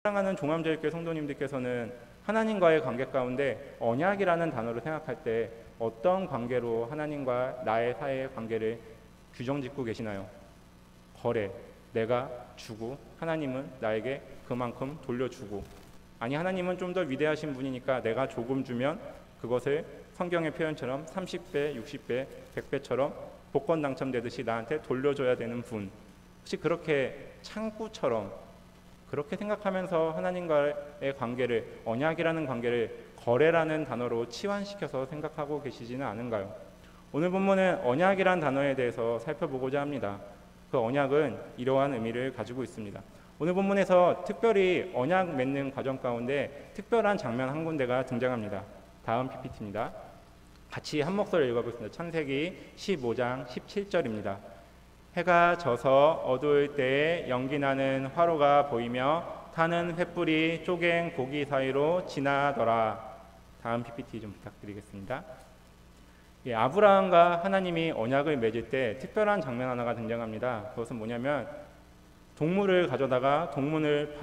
사랑하는 종암제일교회 성도님들께서는 하나님과의 관계 가운데 언약이라는 단어를 생각할 때 어떤 관계로 하나님과 나의 사이의 관계를 규정짓고 계시나요? 거래, 내가 주고 하나님은 나에게 그만큼 돌려주고, 아니 하나님은 좀 더 위대하신 분이니까 내가 조금 주면 그것을 성경의 표현처럼 30배, 60배, 100배처럼 복권 당첨되듯이 나한테 돌려줘야 되는 분, 혹시 그렇게 창구처럼 그렇게 생각하면서 하나님과의 관계를, 언약이라는 관계를 거래라는 단어로 치환시켜서 생각하고 계시지는 않은가요? 오늘 본문은 언약이란 단어에 대해서 살펴보고자 합니다. 그 언약은 이러한 의미를 가지고 있습니다. 오늘 본문에서 특별히 언약 맺는 과정 가운데 특별한 장면 한 군데가 등장합니다. 다음 PPT입니다. 같이 한 목소리를 읽어보겠습니다. 창세기 15장 17절입니다. 해가 져서 어두울 때에 연기나는 화로가 보이며 타는 횃불이 쪼갠 고기 사이로 지나더라. 다음 PPT 좀 부탁드리겠습니다. 아브라함과 하나님이 언약을 맺을 때 특별한 장면 하나가 등장합니다. 그것은 뭐냐면 동물을 가져다가 동문을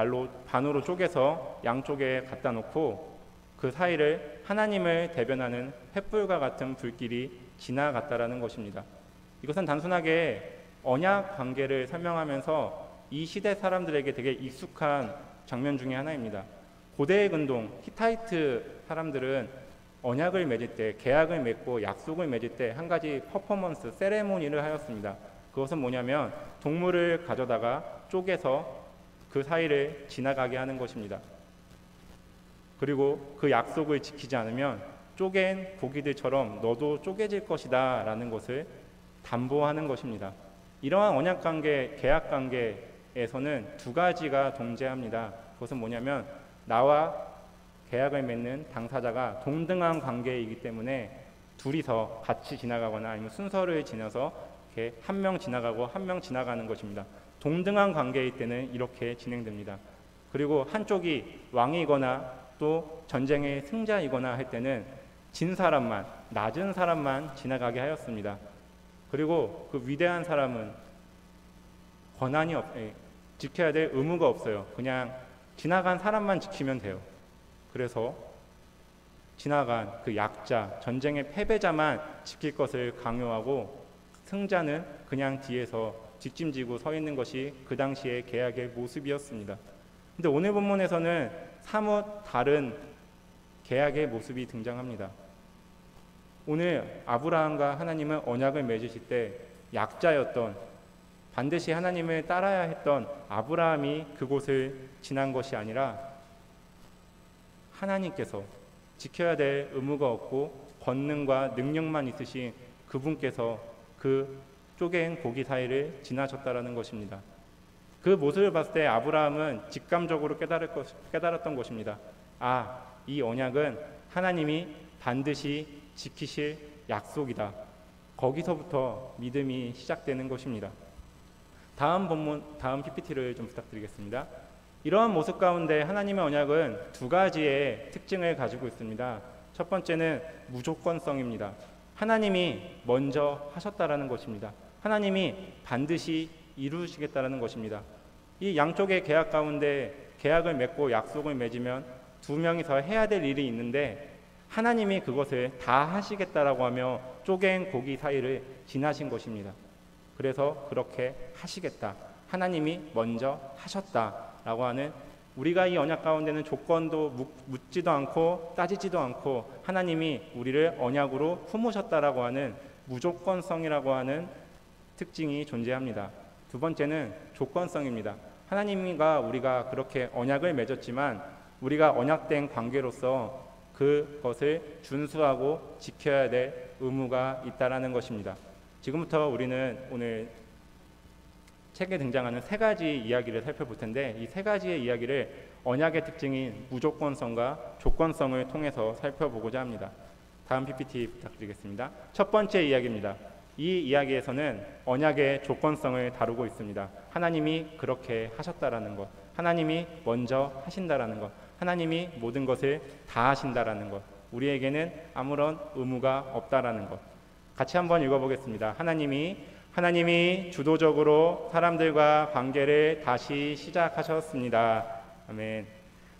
반으로 쪼개서 양쪽에 갖다 놓고 그 사이를 하나님을 대변하는 횃불과 같은 불길이 지나갔다라는 것입니다. 이것은 단순하게 언약 관계를 설명하면서 이 시대 사람들에게 되게 익숙한 장면 중에 하나입니다. 고대의 근동 히타이트 사람들은 언약을 맺을 때, 계약을 맺고 약속을 맺을 때 한 가지 퍼포먼스, 세레모니를 하였습니다. 그것은 뭐냐면 동물을 가져다가 쪼개서 그 사이를 지나가게 하는 것입니다. 그리고 그 약속을 지키지 않으면 쪼갠 고기들처럼 너도 쪼개질 것이다 라는 것을 담보하는 것입니다. 이러한 언약관계, 계약관계에서는 두 가지가 동재합니다. 그것은 뭐냐면 나와 계약을 맺는 당사자가 동등한 관계이기 때문에 둘이서 같이 지나가거나 아니면 순서를 지나서 이렇게 한 명 지나가고 한 명 지나가는 것입니다. 동등한 관계일 때는 이렇게 진행됩니다. 그리고 한쪽이 왕이거나 또 전쟁의 승자이거나 할 때는 진 사람만, 낮은 사람만 지나가게 하였습니다. 그리고 그 위대한 사람은 지켜야 될 의무가 없어요. 그냥 지나간 사람만 지키면 돼요. 그래서 지나간 그 약자, 전쟁의 패배자만 지킬 것을 강요하고 승자는 그냥 뒤에서 뒷짐지고 서 있는 것이 그 당시의 계약의 모습이었습니다. 근데 오늘 본문에서는 사뭇 다른 계약의 모습이 등장합니다. 오늘 아브라함과 하나님은 언약을 맺으실 때 약자였던, 반드시 하나님을 따라야 했던 아브라함이 그곳을 지난 것이 아니라 하나님께서 지켜야 될 의무가 없고 권능과 능력만 있으신 그분께서 그 쪼갠 고기 사이를 지나셨다라는 것입니다. 그 모습을 봤을 때 아브라함은 직감적으로 깨달았던 것입니다. 이 언약은 하나님이 반드시 지키실 약속이다. 거기서부터 믿음이 시작되는 것입니다. 다음 PPT를 좀 부탁드리겠습니다. 이러한 모습 가운데 하나님의 언약은 두 가지의 특징을 가지고 있습니다. 첫 번째는 무조건성입니다. 하나님이 먼저 하셨다라는 것입니다. 하나님이 반드시 이루시겠다라는 것입니다. 이 양쪽의 계약 가운데 계약을 맺고 약속을 맺으면 두 명이서 해야 될 일이 있는데 하나님이 그것을 다 하시겠다라고 하며 쪼갠 고기 사이를 지나신 것입니다. 그래서 그렇게 하시겠다, 하나님이 먼저 하셨다라고 하는, 우리가 이 언약 가운데는 조건도 묻지도 않고 따지지도 않고 하나님이 우리를 언약으로 품으셨다라고 하는 무조건성이라고 하는 특징이 존재합니다. 두 번째는 조건성입니다. 하나님과 우리가 그렇게 언약을 맺었지만 우리가 언약된 관계로서 그것을 준수하고 지켜야 될 의무가 있다라는 것입니다. 지금부터 우리는 오늘 책에 등장하는 세 가지 이야기를 살펴볼 텐데 이 세 가지의 이야기를 언약의 특징인 무조건성과 조건성을 통해서 살펴보고자 합니다. 다음 PPT 부탁드리겠습니다. 첫 번째 이야기입니다. 이 이야기에서는 언약의 조건성을 다루고 있습니다. 하나님이 그렇게 하셨다라는 것, 하나님이 먼저 하신다라는 것, 하나님이 모든 것을 다 하신다라는 것, 우리에게는 아무런 의무가 없다라는 것. 같이 한번 읽어보겠습니다. 하나님이 주도적으로 사람들과 관계를 다시 시작하셨습니다. 아멘.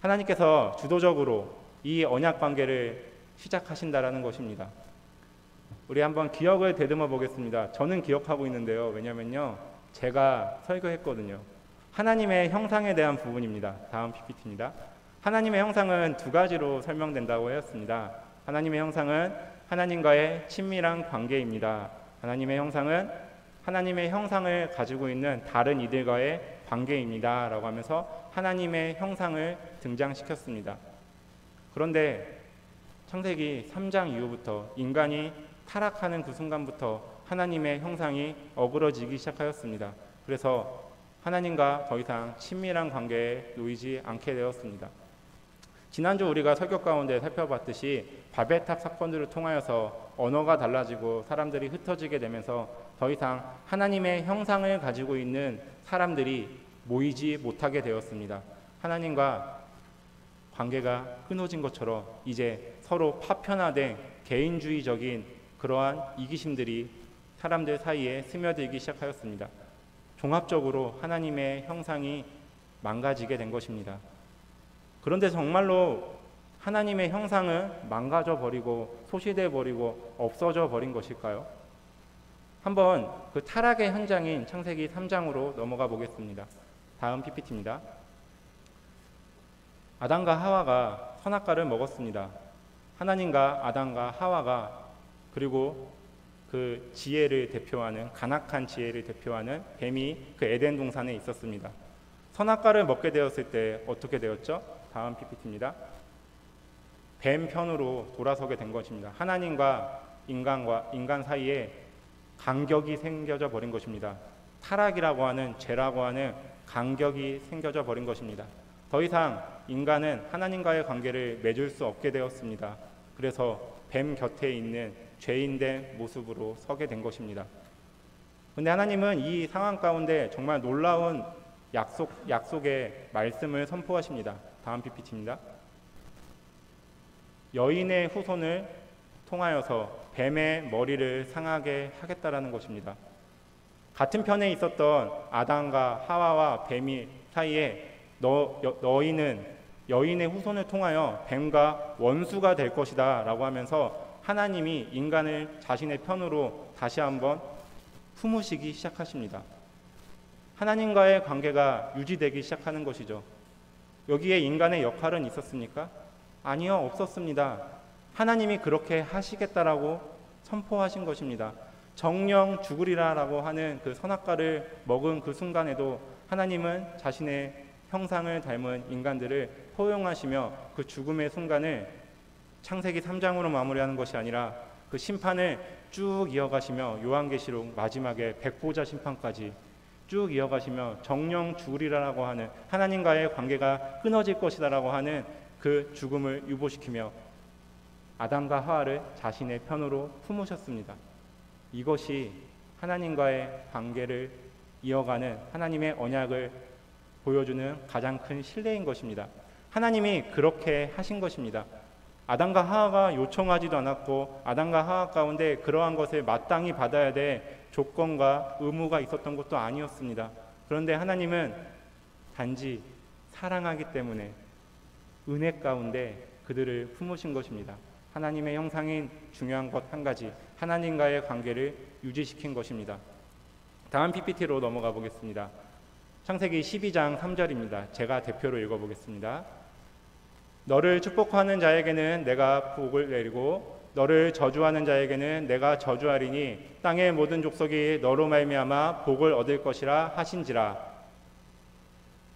하나님께서 주도적으로 이 언약 관계를 시작하신다라는 것입니다. 우리 한번 기억을 되듬어 보겠습니다. 저는 기억하고 있는데요. 왜냐면요, 제가 설교했거든요. 하나님의 형상에 대한 부분입니다. 다음 PPT입니다. 하나님의 형상은 두 가지로 설명된다고 했습니다. 하나님의 형상은 하나님과의 친밀한 관계입니다. 하나님의 형상은 하나님의 형상을 가지고 있는 다른 이들과의 관계입니다. 라고 하면서 하나님의 형상을 등장시켰습니다. 그런데 창세기 3장 이후부터 인간이 타락하는 그 순간부터 하나님의 형상이 어그러지기 시작하였습니다. 그래서 하나님과 더 이상 친밀한 관계에 놓이지 않게 되었습니다. 지난주 우리가 설교 가운데 살펴봤듯이 바벨탑 사건들을 통하여서 언어가 달라지고 사람들이 흩어지게 되면서 더 이상 하나님의 형상을 가지고 있는 사람들이 모이지 못하게 되었습니다. 하나님과 관계가 끊어진 것처럼 이제 서로 파편화된 개인주의적인 그러한 이기심들이 사람들 사이에 스며들기 시작하였습니다. 종합적으로 하나님의 형상이 망가지게 된 것입니다. 그런데 정말로 하나님의 형상은 망가져 버리고 소시돼 버리고 없어져 버린 것일까요? 한번 그 타락의 현장인 창세기 3장으로 넘어가 보겠습니다. 다음 PPT입니다. 아담과 하와가 선악과를 먹었습니다. 하나님과 아담과 하와가 그리고 그 지혜를 대표하는 간악한 지혜를 대표하는 뱀이 그 에덴 동산에 있었습니다. 선악과를 먹게 되었을 때 어떻게 되었죠? 다음 PPT입니다. 뱀 편으로 돌아서게 된 것입니다. 하나님과 인간 사이에 간격이 생겨져 버린 것입니다. 타락이라고 하는 죄라고 하는 간격이 생겨져 버린 것입니다. 더 이상 인간은 하나님과의 관계를 맺을 수 없게 되었습니다. 그래서 뱀 곁에 있는 죄인된 모습으로 서게 된 것입니다. 그런데 하나님은 이 상황 가운데 정말 놀라운 약속의 말씀을 선포하십니다. 다음 PPT입니다. 여인의 후손을 통하여서 뱀의 머리를 상하게 하겠다라는 것입니다. 같은 편에 있었던 아담과 하와와 뱀이 사이에 너희는 여인의 후손을 통하여 뱀과 원수가 될 것이다 라고 하면서 하나님이 인간을 자신의 편으로 다시 한번 품으시기 시작하십니다. 하나님과의 관계가 유지되기 시작하는 것이죠. 여기에 인간의 역할은 있었습니까? 아니요, 없었습니다. 하나님이 그렇게 하시겠다라고 선포하신 것입니다. 정령 죽으리라라고 하는 그 선악과를 먹은 그 순간에도 하나님은 자신의 형상을 닮은 인간들을 포용하시며 그 죽음의 순간을 창세기 3장으로 마무리하는 것이 아니라 그 심판을 쭉 이어가시며 요한계시록 마지막에 백보자 심판까지 쭉 이어가시며 정령 죽으리라라고 하는 하나님과의 관계가 끊어질 것이다라고 하는 그 죽음을 유보시키며 아담과 하와를 자신의 편으로 품으셨습니다. 이것이 하나님과의 관계를 이어가는 하나님의 언약을 보여주는 가장 큰 신뢰인 것입니다. 하나님이 그렇게 하신 것입니다. 아담과 하와가 요청하지도 않았고 아담과 하와 가운데 그러한 것을 마땅히 받아야 될 조건과 의무가 있었던 것도 아니었습니다. 그런데 하나님은 단지 사랑하기 때문에 은혜 가운데 그들을 품으신 것입니다. 하나님의 형상인 중요한 것 한 가지, 하나님과의 관계를 유지시킨 것입니다. 다음 PPT로 넘어가 보겠습니다. 창세기 12장 3절입니다. 제가 대표로 읽어보겠습니다. 너를 축복하는 자에게는 내가 복을 내리고 너를 저주하는 자에게는 내가 저주하리니 땅의 모든 족속이 너로 말미암아 복을 얻을 것이라 하신지라.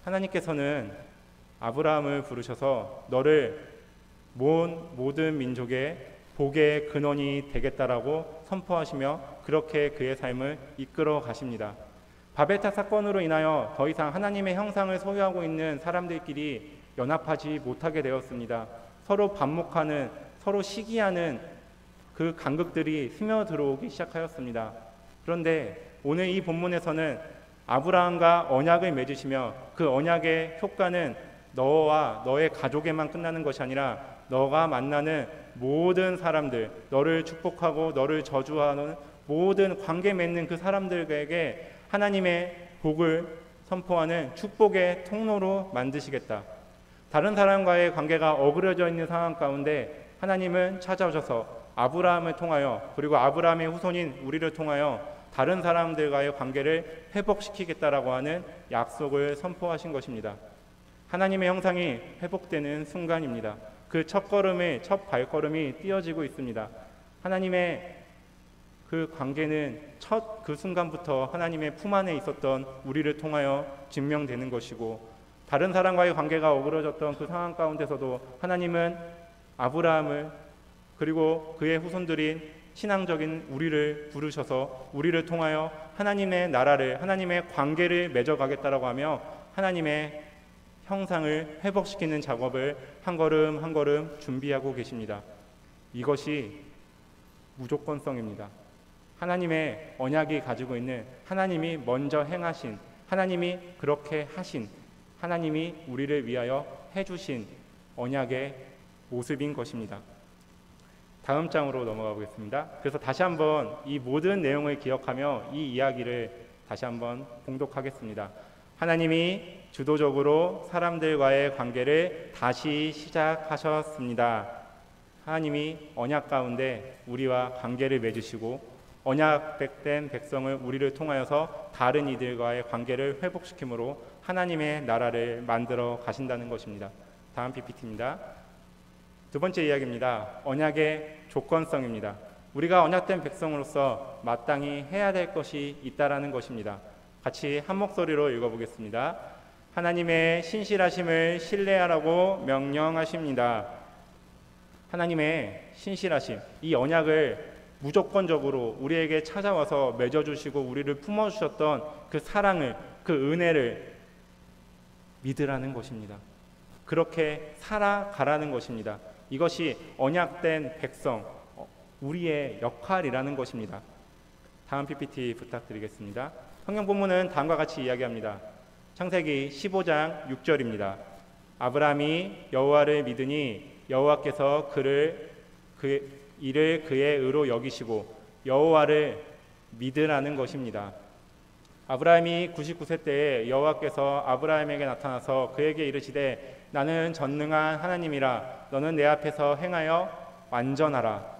하나님께서는 아브라함을 부르셔서 너를 모든 민족의 복의 근원이 되겠다라고 선포하시며 그렇게 그의 삶을 이끌어 가십니다. 바벨탑 사건으로 인하여 더 이상 하나님의 형상을 소유하고 있는 사람들끼리 연합하지 못하게 되었습니다. 서로 반목하는, 서로 시기하는 그 간극들이 스며들어오기 시작하였습니다. 그런데 오늘 이 본문에서는 아브라함과 언약을 맺으시며 그 언약의 효과는 너와 너의 가족에만 끝나는 것이 아니라 너가 만나는 모든 사람들, 너를 축복하고 너를 저주하는 모든 관계 맺는 그 사람들에게 하나님의 복을 선포하는 축복의 통로로 만드시겠다. 다른 사람과의 관계가 어그러져 있는 상황 가운데 하나님은 찾아오셔서 아브라함을 통하여, 그리고 아브라함의 후손인 우리를 통하여 다른 사람들과의 관계를 회복시키겠다라고 하는 약속을 선포하신 것입니다. 하나님의 형상이 회복되는 순간입니다. 그 첫 발걸음이 띄어지고 있습니다. 하나님의 그 관계는 첫 그 순간부터 하나님의 품 안에 있었던 우리를 통하여 증명되는 것이고, 다른 사람과의 관계가 어그러졌던 그 상황 가운데서도 하나님은 아브라함을, 그리고 그의 후손들인 신앙적인 우리를 부르셔서 우리를 통하여 하나님의 나라를, 하나님의 관계를 맺어가겠다라고 하며 하나님의 형상을 회복시키는 작업을 한 걸음 한 걸음 준비하고 계십니다. 이것이 무조건성입니다. 하나님의 언약이 가지고 있는, 하나님이 먼저 행하신, 하나님이 그렇게 하신, 하나님이 우리를 위하여 해주신 언약의 모습인 것입니다. 다음 장으로 넘어가 보겠습니다. 그래서 다시 한번 이 모든 내용을 기억하며 이 이야기를 다시 한번 봉독하겠습니다. 하나님이 주도적으로 사람들과의 관계를 다시 시작하셨습니다. 하나님이 언약 가운데 우리와 관계를 맺으시고 언약된 백성을 우리를 통하여서 다른 이들과의 관계를 회복시킴으로 하나님의 나라를 만들어 가신다는 것입니다. 다음 PPT입니다. 두 번째 이야기입니다. 언약의 조건성입니다. 우리가 언약된 백성으로서 마땅히 해야 될 것이 있다라는 것입니다. 같이 한 목소리로 읽어보겠습니다. 하나님의 신실하심을 신뢰하라고 명령하십니다. 하나님의 신실하심, 이 언약을 무조건적으로 우리에게 찾아와서 맺어주시고 우리를 품어주셨던 그 사랑을, 그 은혜를 믿으라는 것입니다. 그렇게 살아가라는 것입니다. 이것이 언약된 백성, 우리의 역할이라는 것입니다. 다음 PPT 부탁드리겠습니다. 성경 본문은 다음과 같이 이야기합니다. 창세기 15장 6절입니다. 아브라함이 여호와를 믿으니 여호와께서 이를 그의 의로 여기시고 여호와를 믿으라는 것입니다. 아브라함이 99세 때에 여호와께서 아브라함에게 나타나서 그에게 이르시되 나는 전능한 하나님이라 너는 내 앞에서 행하여 완전하라.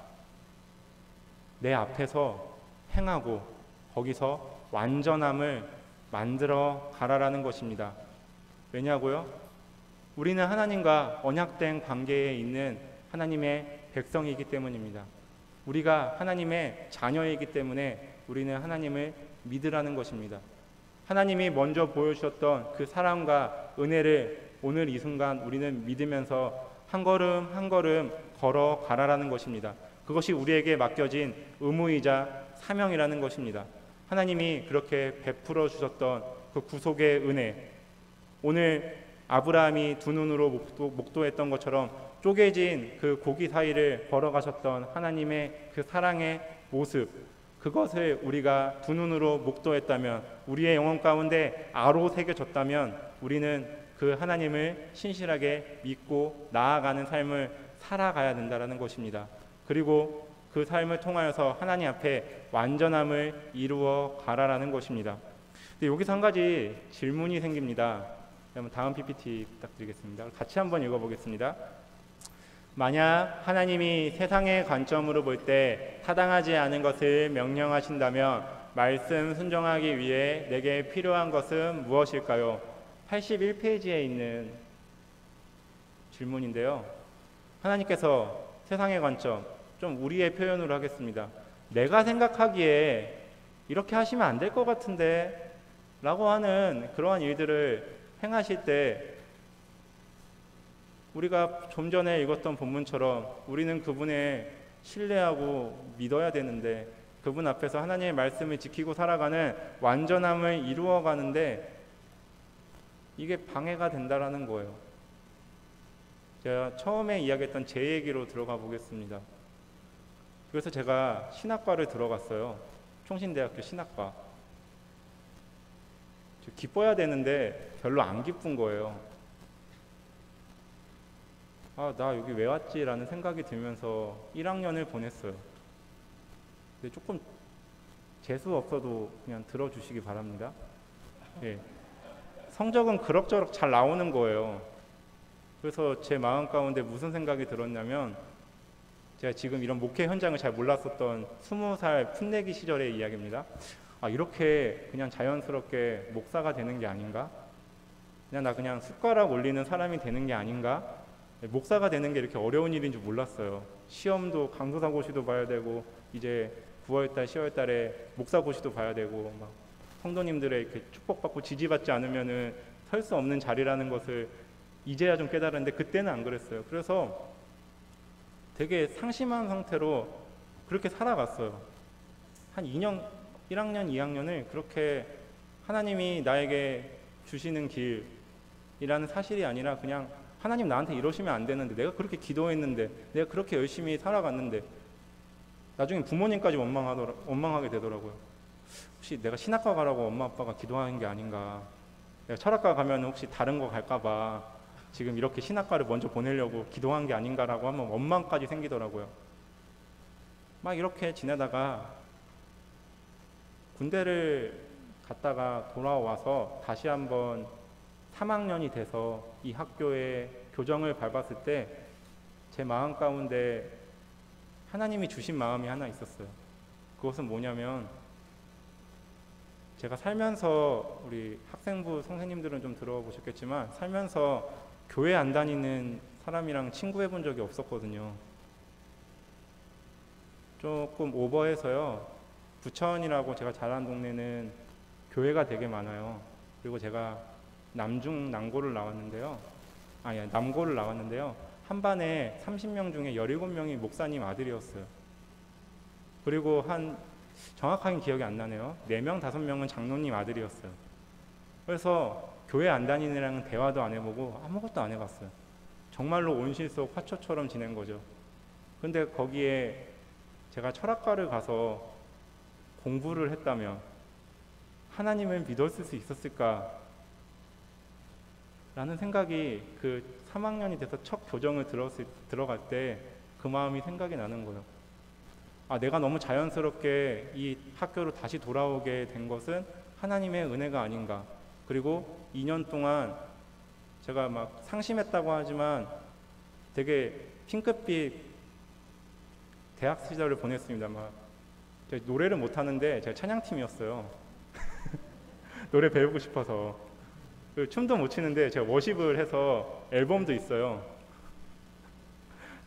내 앞에서 행하고 거기서 완전함을 만들어 가라라는 것입니다. 왜냐고요? 우리는 하나님과 언약된 관계에 있는 하나님의 백성이기 때문입니다. 우리가 하나님의 자녀이기 때문에 우리는 하나님을 믿으라는 것입니다. 하나님이 먼저 보여주셨던 그 사랑과 은혜를 오늘 이 순간 우리는 믿으면서 한 걸음 한 걸음 걸어가라라는 것입니다. 그것이 우리에게 맡겨진 의무이자 사명이라는 것입니다. 하나님이 그렇게 베풀어 주셨던 그 구속의 은혜, 오늘 아브라함이 두 눈으로 목도했던 것처럼 쪼개진 그 고기 사이를 걸어가셨던 하나님의 그 사랑의 모습, 그것을 우리가 두 눈으로 목도했다면, 우리의 영혼 가운데 아로 새겨졌다면 우리는 그 하나님을 신실하게 믿고 나아가는 삶을 살아가야 된다는 것입니다. 그리고 그 삶을 통하여서 하나님 앞에 완전함을 이루어 가라라는 것입니다. 근데 여기서 한 가지 질문이 생깁니다. 다음 PPT 부탁드리겠습니다. 같이 한번 읽어보겠습니다. 만약 하나님이 세상의 관점으로 볼 때 타당하지 않은 것을 명령하신다면 말씀 순종하기 위해 내게 필요한 것은 무엇일까요? 81페이지에 있는 질문인데요. 하나님께서 세상의 관점, 좀 우리의 표현으로 하겠습니다. 내가 생각하기에 이렇게 하시면 안 될 것 같은데 라고 하는 그러한 일들을 행하실 때 우리가 좀 전에 읽었던 본문처럼 우리는 그분을 신뢰하고 믿어야 되는데, 그분 앞에서 하나님의 말씀을 지키고 살아가는 완전함을 이루어가는데 이게 방해가 된다라는 거예요. 제가 처음에 이야기했던 제 얘기로 들어가 보겠습니다. 그래서 제가 신학과를 들어갔어요. 총신대학교 신학과. 기뻐야 되는데 별로 안 기쁜 거예요. 나 여기 왜 왔지? 라는 생각이 들면서 1학년을 보냈어요. 근데 조금 재수 없어도 그냥 들어주시기 바랍니다. 예. 성적은 그럭저럭 잘 나오는 거예요. 그래서 제 마음 가운데 무슨 생각이 들었냐면, 제가 지금 이런 목회 현장을 잘 몰랐었던 20살 풋내기 시절의 이야기입니다. 이렇게 그냥 자연스럽게 목사가 되는 게 아닌가? 그냥 숟가락 올리는 사람이 되는 게 아닌가? 목사가 되는 게 이렇게 어려운 일인 줄 몰랐어요. 시험도 강도사고시도 봐야 되고, 이제 9월달, 10월달에 목사고시도 봐야 되고, 막 성도님들의 이렇게 축복받고 지지받지 않으면은 설 수 없는 자리라는 것을 이제야 좀 깨달았는데, 그때는 안 그랬어요. 그래서 되게 상심한 상태로 그렇게 살아갔어요. 한 2년, 1학년, 2학년을 그렇게 하나님이 나에게 주시는 길이라는 사실이 아니라, 그냥 하나님 나한테 이러시면 안 되는데, 내가 그렇게 기도했는데, 내가 그렇게 열심히 살아갔는데, 나중에 부모님까지 원망하게 되더라고요. 혹시 내가 신학과 가라고 엄마 아빠가 기도하는 게 아닌가, 내가 철학과 가면 혹시 다른 거 갈까봐 지금 이렇게 신학과를 먼저 보내려고 기도한 게 아닌가라고 하면 원망까지 생기더라고요. 막 이렇게 지내다가 군대를 갔다가 돌아와서 다시 한번 3학년이 돼서 이 학교의 교정을 밟았을 때 제 마음 가운데 하나님이 주신 마음이 하나 있었어요. 그것은 뭐냐면, 제가 살면서, 우리 학생부 선생님들은 좀 들어보셨겠지만, 살면서 교회 안 다니는 사람이랑 친구해 본 적이 없었거든요. 조금 오버해서요. 부천이라고 제가 자란 동네는 교회가 되게 많아요. 그리고 제가 남고를 나왔는데요. 남고를 나왔는데요. 한 반에 30명 중에 17명이 목사님 아들이었어요. 그리고 정확하게 기억이 안 나네요. 4명, 5명은 장로님 아들이었어요. 그래서 교회 안 다니는 애랑은 대화도 안 해보고 아무것도 안 해봤어요. 정말로 온실 속 화초처럼 지낸 거죠. 근데 거기에 제가 철학과를 가서 공부를 했다면 하나님을 믿었을 수 있었을까? 라는 생각이, 그 3학년이 돼서 첫 교정을 들어갈 때 그 마음이 생각이 나는 거예요. 내가 너무 자연스럽게 이 학교로 다시 돌아오게 된 것은 하나님의 은혜가 아닌가. 그리고 2년 동안 제가 막 상심했다고 하지만 되게 핑크빛 대학 시절을 보냈습니다. 제가 노래를 못하는데 제가 찬양팀이었어요. 노래 배우고 싶어서. 춤도 못 추는데 제가 워십을 해서 앨범도 있어요.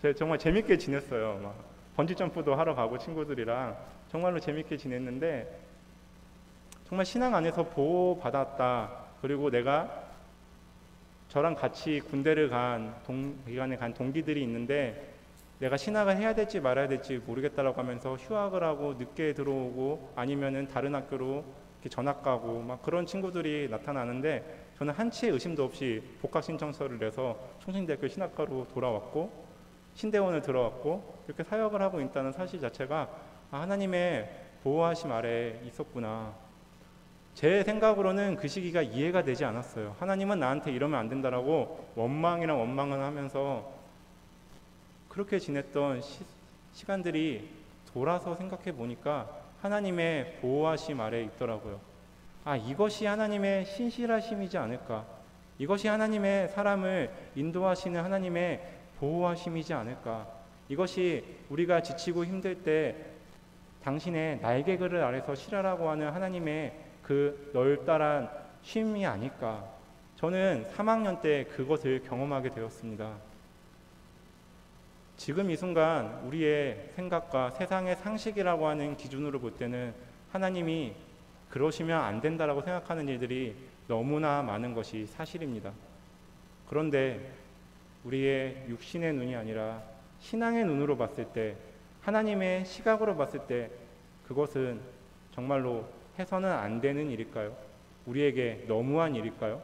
제가 정말 재밌게 지냈어요. 번지점프도 하러 가고 친구들이랑 정말로 재밌게 지냈는데, 정말 신앙 안에서 보호받았다. 그리고 내가 저랑 같이 군대를 기간에 간 동기들이 있는데, 내가 신학을 해야 될지 말아야 될지 모르겠다라고 하면서 휴학을 하고 늦게 들어오고, 아니면은 다른 학교로 이렇게 전학 가고, 막 그런 친구들이 나타나는데, 저는 한치의 의심도 없이 복학 신청서를 내서 총신대학교 신학과로 돌아왔고, 신대원을 들어왔고, 이렇게 사역을 하고 있다는 사실 자체가 하나님의 보호하심 아래에 있었구나. 제 생각으로는 그 시기가 이해가 되지 않았어요. 하나님은 나한테 이러면 안 된다라고 원망을 하면서 그렇게 지냈던 시간들이 돌아서 생각해 보니까 하나님의 보호하심 아래에 있더라고요. 이것이 하나님의 신실하심이지 않을까. 이것이 하나님의 사람을 인도하시는 하나님의 보호하심이지 않을까. 이것이 우리가 지치고 힘들 때 당신의 날개그를 아래서 쉬라라고 하는 하나님의 그 널따란 쉼이 아닐까. 저는 3학년 때 그것을 경험하게 되었습니다. 지금 이 순간 우리의 생각과 세상의 상식이라고 하는 기준으로 볼 때는 하나님이 그러시면 안 된다라고 생각하는 일들이 너무나 많은 것이 사실입니다. 그런데 우리의 육신의 눈이 아니라 신앙의 눈으로 봤을 때, 하나님의 시각으로 봤을 때 그것은 정말로 해서는 안 되는 일일까요? 우리에게 너무한 일일까요?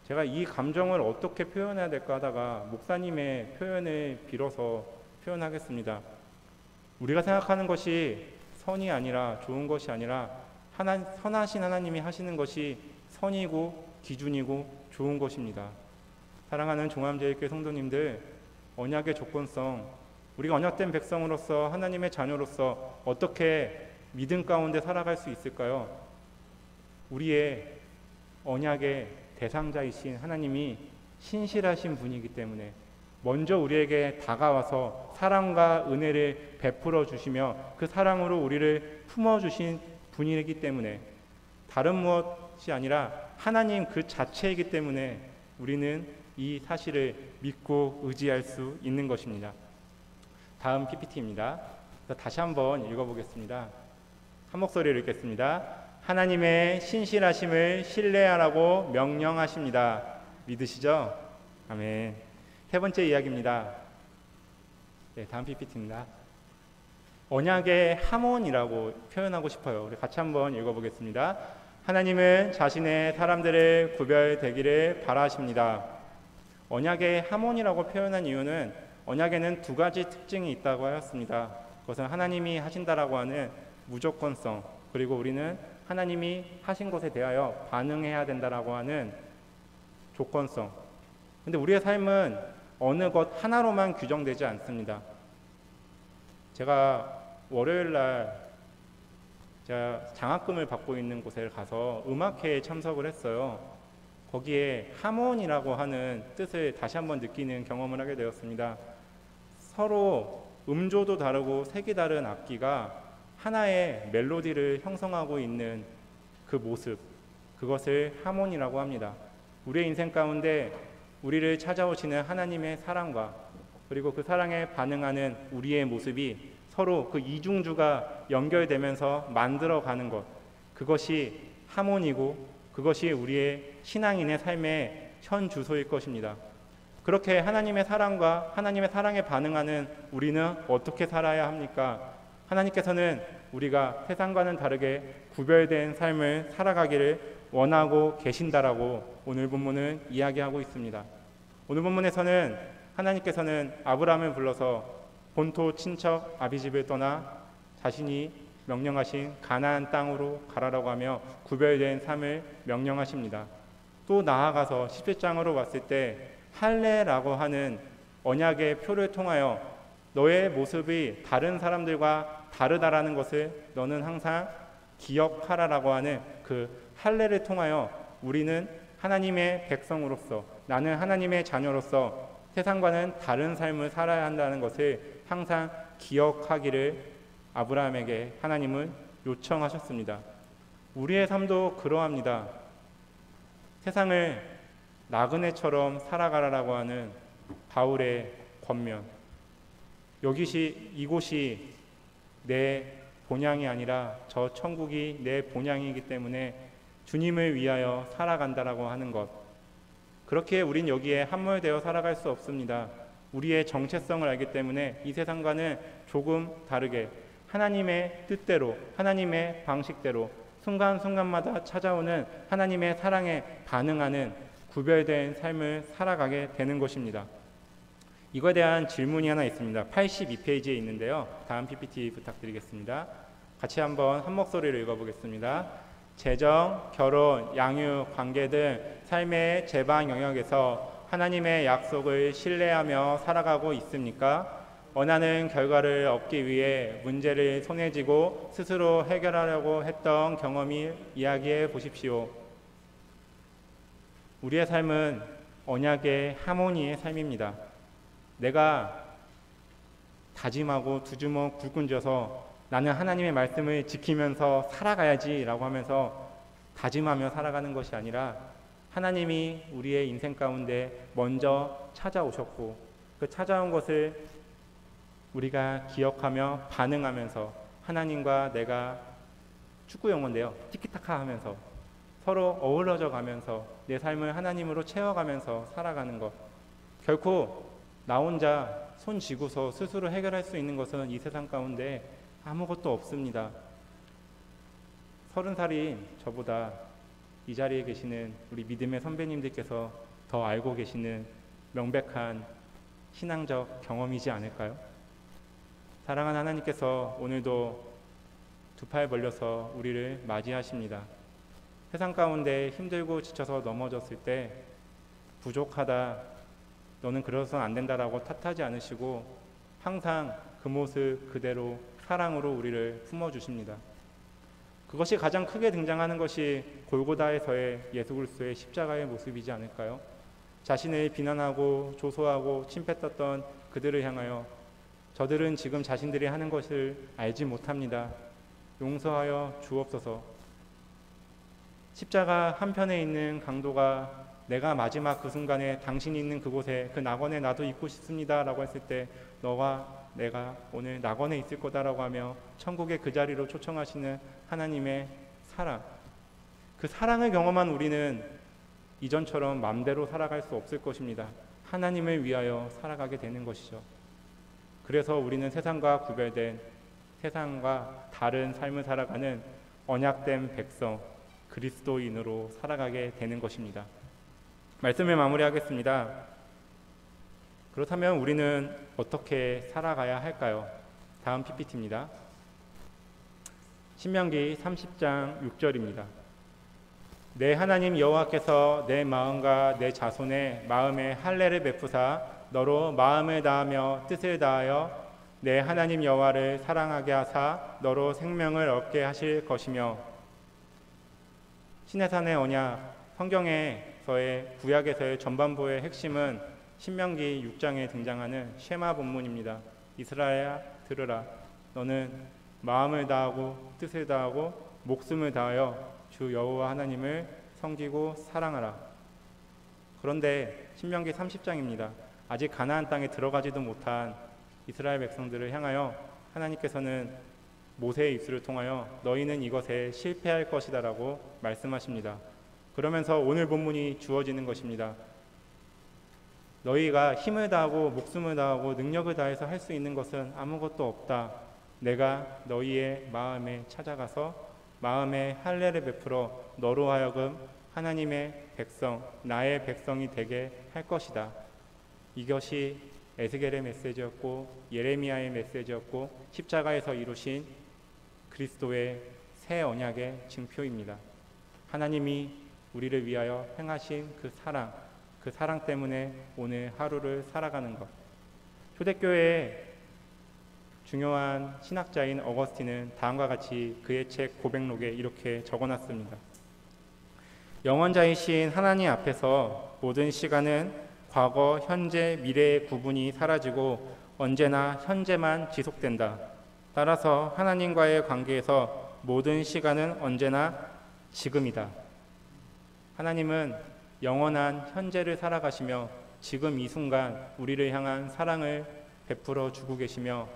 제가 이 감정을 어떻게 표현해야 될까 하다가 목사님의 표현을 빌어서 표현하겠습니다. 우리가 생각하는 것이 선이 아니라, 좋은 것이 아니라 선하신 하나님이 하시는 것이 선이고 기준이고 좋은 것입니다. 사랑하는 종암제일교회 성도님들, 언약의 조건성, 우리가 언약된 백성으로서, 하나님의 자녀로서 어떻게 믿음 가운데 살아갈 수 있을까요? 우리의 언약의 대상자이신 하나님이 신실하신 분이기 때문에 먼저 우리에게 다가와서 사랑과 은혜를 베풀어 주시며 그 사랑으로 우리를 품어주신 분이기 때문에 다른 무엇이 아니라 하나님 그 자체이기 때문에 우리는 이 사실을 믿고 의지할 수 있는 것입니다. 다음 PPT입니다. 다시 한번 읽어보겠습니다. 한 목소리로 읽겠습니다. 하나님의 신실하심을 신뢰하라고 명령하십니다. 믿으시죠? 아멘. 세 번째 이야기입니다. 네, 다음 PPT입니다. 언약의 하몬이라고 표현하고 싶어요. 우리 같이 한번 읽어보겠습니다. 하나님은 자신의 사람들을 구별되기를 바라십니다. 언약의 하몬이라고 표현한 이유는 언약에는 두 가지 특징이 있다고 하였습니다. 그것은 하나님이 하신다라고 하는 무조건성, 그리고 우리는 하나님이 하신 것에 대하여 반응해야 된다라고 하는 조건성. 근데 우리의 삶은 어느 것 하나로만 규정되지 않습니다. 제가 월요일 날 제가 장학금을 받고 있는 곳에 가서 음악회에 참석을 했어요. 거기에 하몬이라고 하는 뜻을 다시 한번 느끼는 경험을 하게 되었습니다. 서로 음조도 다르고 색이 다른 악기가 하나의 멜로디를 형성하고 있는 그 모습, 그것을 하몬이라고 합니다. 우리의 인생 가운데 우리를 찾아오시는 하나님의 사랑과 그리고 그 사랑에 반응하는 우리의 모습이 서로 그 이중주가 연결되면서 만들어가는 것, 그것이 하몬이고 그것이 우리의 신앙인의 삶의 현 주소일 것입니다. 그렇게 하나님의 사랑과 하나님의 사랑에 반응하는 우리는 어떻게 살아야 합니까? 하나님께서는 우리가 세상과는 다르게 구별된 삶을 살아가기를 원하고 계신다라고 오늘 본문은 이야기하고 있습니다. 오늘 본문에서는 하나님께서는 아브라함을 불러서 본토 친척 아비집을 떠나 자신이 명령하신 가나안 땅으로 가라라고 하며 구별된 삶을 명령하십니다. 또 나아가서 17장으로 왔을 때 할례라고 하는 언약의 표를 통하여 너의 모습이 다른 사람들과 다르다라는 것을 너는 항상 기억하라라고 하는 그 할례를 통하여 우리는 하나님의 백성으로서, 나는 하나님의 자녀로서 세상과는 다른 삶을 살아야 한다는 것을 항상 기억하기를 아브라함에게 하나님은 요청하셨습니다. 우리의 삶도 그러합니다. 세상을 나그네처럼 살아가라라고 하는 바울의 권면, 이곳이 내 본향이 아니라 저 천국이 내 본향이기 때문에 주님을 위하여 살아간다라고 하는 것, 그렇게 우린 여기에 함몰되어 살아갈 수 없습니다. 우리의 정체성을 알기 때문에 이 세상과는 조금 다르게 하나님의 뜻대로, 하나님의 방식대로 순간순간마다 찾아오는 하나님의 사랑에 반응하는 구별된 삶을 살아가게 되는 것입니다. 이거에 대한 질문이 하나 있습니다. 82페이지에 있는데요. 다음 PPT 부탁드리겠습니다. 같이 한번 한 목소리로 읽어보겠습니다. 재정, 결혼, 양육, 관계 등 삶의 제방 영역에서 하나님의 약속을 신뢰하며 살아가고 있습니까? 원하는 결과를 얻기 위해 문제를 손에 쥐고 스스로 해결하려고 했던 경험을 이야기해 보십시오. 우리의 삶은 언약의 하모니의 삶입니다. 내가 다짐하고 두 주먹 불끈 쥐어서 나는 하나님의 말씀을 지키면서 살아가야지 라고 하면서 다짐하며 살아가는 것이 아니라 하나님이 우리의 인생 가운데 먼저 찾아오셨고 그 찾아온 것을 우리가 기억하며 반응하면서 하나님과 내가 축구 용어인데요, 티키타카 하면서 서로 어우러져 가면서 내 삶을 하나님으로 채워가면서 살아가는 것, 결코 나 혼자 손 쥐고서 스스로 해결할 수 있는 것은 이 세상 가운데 아무것도 없습니다. 30살인 저보다 이 자리에 계시는 우리 믿음의 선배님들께서 더 알고 계시는 명백한 신앙적 경험이지 않을까요? 사랑하는 하나님께서 오늘도 두 팔 벌려서 우리를 맞이하십니다. 세상 가운데 힘들고 지쳐서 넘어졌을 때 부족하다, 너는 그래서는 안 된다라고 탓하지 않으시고 항상 그 모습 그대로 사랑으로 우리를 품어주십니다. 그것이 가장 크게 등장하는 것이 골고다에서의 예수 그리스도의 십자가의 모습이지 않을까요? 자신을 비난하고 조소하고 침뱉었던 그들을 향하여 저들은 지금 자신들이 하는 것을 알지 못합니다. 용서하여 주옵소서. 십자가 한편에 있는 강도가 내가 마지막 그 순간에 당신이 있는 그곳에 그 낙원에 나도 있고 싶습니다 라고 했을 때 너와 내가 오늘 낙원에 있을 거다라고 하며 천국의 그 자리로 초청하시는 하나님의 사랑, 그 사랑을 경험한 우리는 이전처럼 마음대로 살아갈 수 없을 것입니다. 하나님을 위하여 살아가게 되는 것이죠. 그래서 우리는 세상과 구별된, 세상과 다른 삶을 살아가는 언약된 백성, 그리스도인으로 살아가게 되는 것입니다. 말씀을 마무리하겠습니다. 그렇다면 우리는 어떻게 살아가야 할까요? 다음 PPT입니다. 신명기 30장 6절입니다. 내 하나님 여호와께서 내 마음과 내 자손의 마음에 할례를 베푸사 너로 마음을 다하며 뜻을 다하여 내 하나님 여호와를 사랑하게 하사 너로 생명을 얻게 하실 것이며. 시내산의 언약, 성경에서의 구약에서의 전반부의 핵심은 신명기 6장에 등장하는 쉐마 본문입니다. 이스라엘아 들으라. 너는 마음을 다하고 뜻을 다하고 목숨을 다하여 주 여호와 하나님을 섬기고 사랑하라. 그런데 신명기 30장입니다. 아직 가나안 땅에 들어가지도 못한 이스라엘 백성들을 향하여 하나님께서는 모세의 입술을 통하여 너희는 이것에 실패할 것이다 라고 말씀하십니다. 그러면서 오늘 본문이 주어지는 것입니다. 너희가 힘을 다하고 목숨을 다하고 능력을 다해서 할 수 있는 것은 아무것도 없다. 내가 너희의 마음에 찾아가서 마음에 할례를 베풀어 너로 하여금 하나님의 백성, 나의 백성이 되게 할 것이다. 이것이 에스겔의 메시지였고 예레미야의 메시지였고 십자가에서 이루신 그리스도의 새 언약의 증표입니다. 하나님이 우리를 위하여 행하신 그 사랑 때문에 오늘 하루를 살아가는 것. 초대교회의 중요한 신학자인 어거스틴은 다음과 같이 그의 책 고백록에 이렇게 적어놨습니다. 영원자이신 하나님 앞에서 모든 시간은 과거, 현재, 미래의 구분이 사라지고 언제나 현재만 지속된다. 따라서 하나님과의 관계에서 모든 시간은 언제나 지금이다. 하나님은 영원한 현재를 살아가시며 지금 이 순간 우리를 향한 사랑을 베풀어 주고 계시며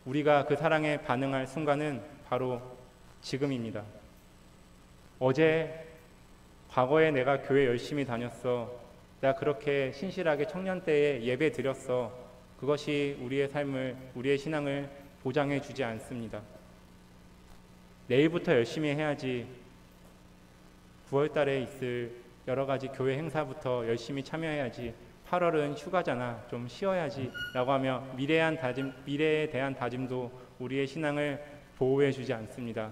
우리가 그 사랑에 반응할 순간은 바로 지금입니다. 어제 과거에 내가 교회 열심히 다녔어. 내가 그렇게 신실하게 청년 때에 예배 드렸어. 그것이 우리의 삶을, 우리의 신앙을 보장해 주지 않습니다. 내일부터 열심히 해야지. 9월 달에 있을 여러 가지 교회 행사부터 열심히 참여해야지. 8월은 휴가잖아. 좀 쉬어야지. 라고 하며 미래에 대한 다짐도 우리의 신앙을 보호해 주지 않습니다.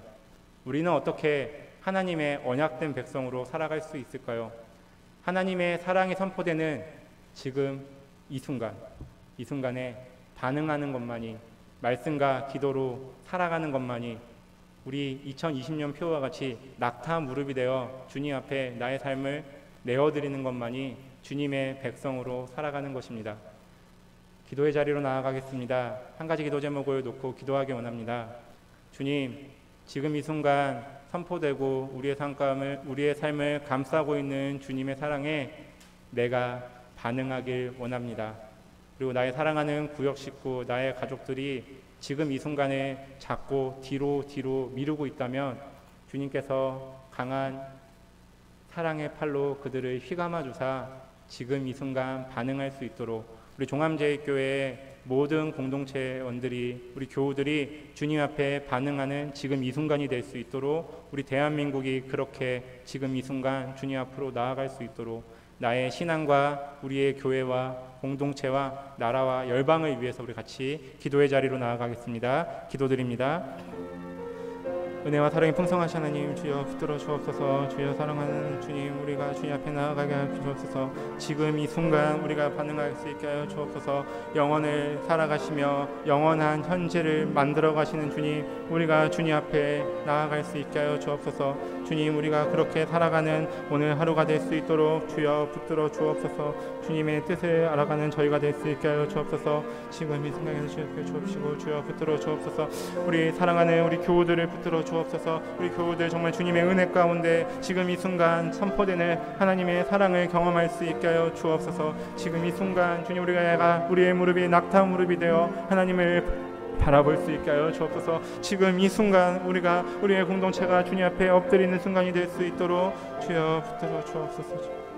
우리는 어떻게 하나님의 언약된 백성으로 살아갈 수 있을까요? 하나님의 사랑이 선포되는 지금 이 순간에 반응하는 것만이, 말씀과 기도로 살아가는 것만이 우리 2020년 표와 같이 낙타 무릎이 되어 주님 앞에 나의 삶을 내어드리는 것만이 주님의 백성으로 살아가는 것입니다. 기도의 자리로 나아가겠습니다. 한 가지 기도 제목을 놓고 기도하기 원합니다. 주님, 지금 이 순간 선포되고 우리의 삶을 감싸고 있는 주님의 사랑에 내가 반응하길 원합니다. 그리고 나의 사랑하는 구역 식구, 나의 가족들이 지금 이 순간에 자꾸 뒤로 미루고 있다면 주님께서 강한 사랑의 팔로 그들을 휘감아 주사 지금 이 순간 반응할 수 있도록 우리 종암제일교회의 모든 공동체원들이, 우리 교우들이 주님 앞에 반응하는 지금 이 순간이 될 수 있도록, 우리 대한민국이 그렇게 지금 이 순간 주님 앞으로 나아갈 수 있도록 나의 신앙과 우리의 교회와 공동체와 나라와 열방을 위해서 우리 같이 기도의 자리로 나아가겠습니다. 기도드립니다. 은혜와 사랑이 풍성하신 하나님, 주여 붙들어 주옵소서. 주여 사랑하는 주님, 우리가 주님 앞에 나아가게 하여 주옵소서. 지금 이 순간 우리가 반응할 수 있게 하여 주옵소서. 영원을 살아가시며 영원한 현재를 만들어 가시는 주님, 우리가 주님 앞에 나아갈 수 있게 하여 주옵소서. 주님, 우리가 그렇게 살아가는 오늘 하루가 될 수 있도록 주여 붙들어 주옵소서. 주님의 뜻을 알아가는 저희가 될 수 있게 하여 주옵소서. 지금 이 순간에 주옵시고 주여 붙들어 주옵소서. 우리 사랑하는 우리 교우들을 붙들어 주옵소서. 우리 교우들 정말 주님의 은혜 가운데 지금 이 순간 선포되는 하나님의 사랑을 경험할 수 있게 하여 주옵소서. 지금 이 순간 주님, 우리가 우리의 무릎이 낙타 무릎이 되어 하나님을 바라볼 수 있게 하여 주옵소서. 지금 이 순간 우리의 공동체가 주님 앞에 엎드리는 순간이 될 수 있도록 주여 붙들어 주옵소서.